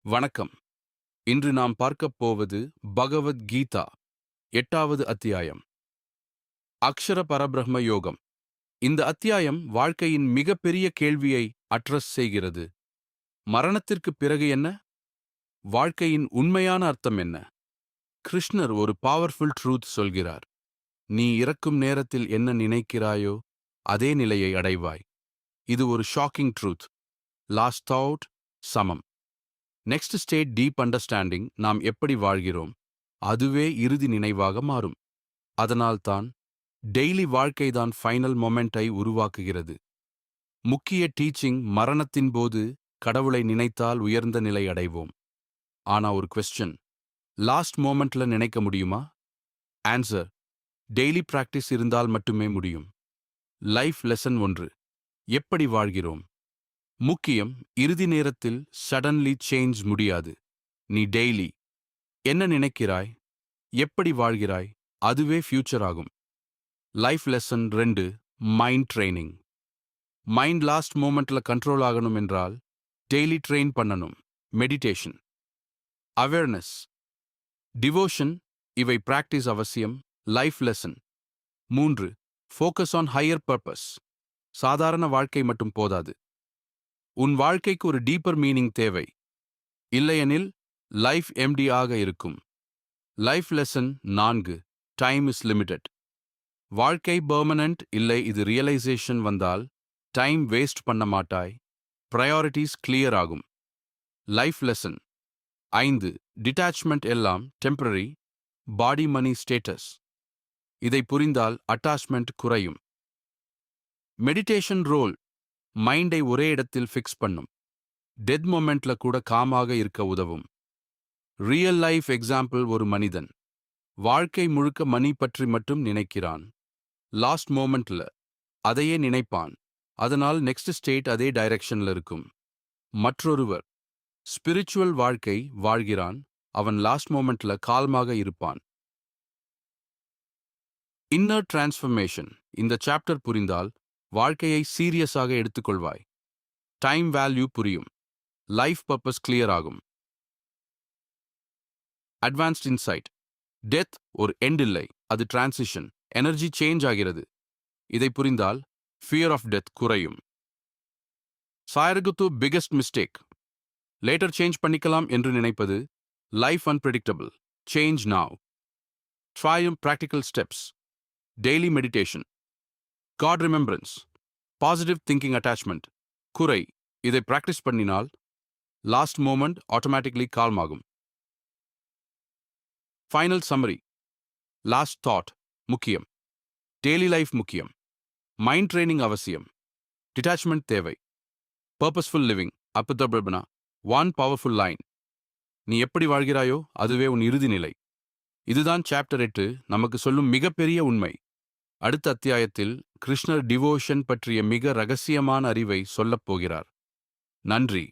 வணக்கம். இன்று நாம் பார்க்கப் போவது பகவத் கீதா 8வது அத்தியாயம். அக்ஷர பரபிரம்ம யோகம். இந்த அத்தியாயம் வாழ்க்கையின் மிகப்பெரிய கேள்வியை அட்ரஸ் செய்கிறது. மரணத்திற்கு பிறகு என்ன? வாழ்க்கையின் உண்மையான அர்த்தம் என்ன? கிருஷ்ணர் ஒரு பவர்ஃபுல் ட்ரூத் சொல்கிறார். நீ இறக்கும் நேரத்தில் என்ன நினைக்கிறாயோ அதே நிலையை அடைவாய். இது ஒரு ஷாக்கிங் ட்ரூத். லாஸ்ட் தாட் சமம். Next state deep understanding. நாம் எப்படி வாழ்கிறோம் அதுவே இறுதி நினைவாக மாறும். அதனால்தான் டெய்லி வாழ்க்கைதான் ஃபைனல் மொமெண்டை உருவாக்குகிறது. முக்கிய டீச்சிங் மரணத்தின் போது கடவுளை நினைத்தால் உயர்ந்த நிலை அடைவோம். ஆனா ஒரு கொஸ்டின், லாஸ்ட் மோமெண்ட்ல நினைக்க முடியுமா? ஆன்சர், டெய்லி பிராக்டிஸ் இருந்தால் மட்டுமே முடியும். Life lesson 1. எப்படி வாழ்கிறோம் முக்கியம். இறுதி நேரத்தில் சடன்லி சேஞ்ச் முடியாது. நீ டெய்லி என்ன நினைக்கிறாய், எப்படி வாழ்கிறாய், அதுவே ஃபியூச்சர் ஆகும். Life lesson 2. Mind training. Mind last மோமெண்ட்ல கண்ட்ரோல் ஆகணும் என்றால் டெய்லி ட்ரெயின் பண்ணணும். மெடிடேஷன், அவேர்னஸ், டிவோஷன், இவை பிராக்டிஸ் அவசியம். Life lesson 3. Focus on higher purpose. சாதாரண வாழ்க்கை மட்டும் போதாது. உன் வாழ்க்கைக்கு ஒரு டீப்பர் மீனிங் தேவை. இல்லையெனில் லைஃப் எம்டி ஆக இருக்கும். Life lesson 4. Time is limited. வாழ்க்கை பெர்மனன்ட் இல்லை. இது ரியலைசேஷன் வந்தால் டைம் வேஸ்ட் பண்ண மாட்டாய். ப்ரையாரிட்டிஸ் கிளியர் ஆகும். Life lesson 5. டிட்டாச்மெண்ட் எல்லாம் டெம்பரரி. Body money status. இதை புரிந்தால் அட்டாச்மெண்ட் குறையும். Meditation role. மைண்டை ஒரே இடத்தில் ஃபிக்ஸ் பண்ணும். டெத் மொமெண்ட்ல கூட காமாக இருக்க உதவும். Real life example. ஒரு மனிதன் வாழ்க்கை முழுக்க மணி பற்றி மட்டும் நினைக்கிறான். லாஸ்ட் மோமெண்ட்ல அதையே நினைப்பான். அதனால் நெக்ஸ்ட் ஸ்டேட் அதே டைரக்ஷன்ல இருக்கும். மற்றொருவர் ஸ்பிரிச்சுவல் வாழ்க்கை வாழ்கிறான். அவன் லாஸ்ட் மோமெண்ட்ல கால்மாக இருப்பான். Inner transformation. இந்த சாப்டர் புரிந்தால் வாழ்க்கையை சீரியஸாக எடுத்துக்கொள்வாய். டைம் வேல்யூ புரியும். லைஃப் பர்பஸ் கிளியர் ஆகும். Advanced inside. டெத் ஒரு எண்ட் இல்லை, அது டிரான்சிஷன். எனர்ஜி சேஞ்ச் ஆகிறது. இதை புரிந்தால் ஃபியர் ஆஃப் டெத் குறையும். சாயர்குத்து பிகெஸ்ட் மிஸ்டேக். லேட்டர் சேஞ்ச் பண்ணிக்கலாம் என்று நினைப்பது. Life unpredictable. Change now. ட்ரையும் practical steps. Daily meditation. God remembrance. Positive thinking attachment குறை. இதை பிராக்டிஸ் பண்ணினால் லாஸ்ட் மோமெண்ட் ஆட்டோமேட்டிக்லி கால்ம் ஆகும். Final summary. லாஸ்ட் தாட் முக்கியம். டெய்லி லைஃப் முக்கியம். மைண்ட் ட்ரைனிங் அவசியம். டிட்டாச்மெண்ட் தேவை. Purposeful living. அப்புதபிரபனா ஒன் பவர்ஃபுல் லைன். நீ எப்படி வாழ்கிறாயோ அதுவே உன் இறுதி நிலை. இதுதான் சாப்டர் 8 நமக்கு சொல்லும் மிகப்பெரிய உண்மை. அடுத்த அத்தியாயத்தில் கிருஷ்ணர் டிவோஷன் பற்றிய மிக ரகசியமான அறிவை சொல்லப் போகிறார். நன்றி.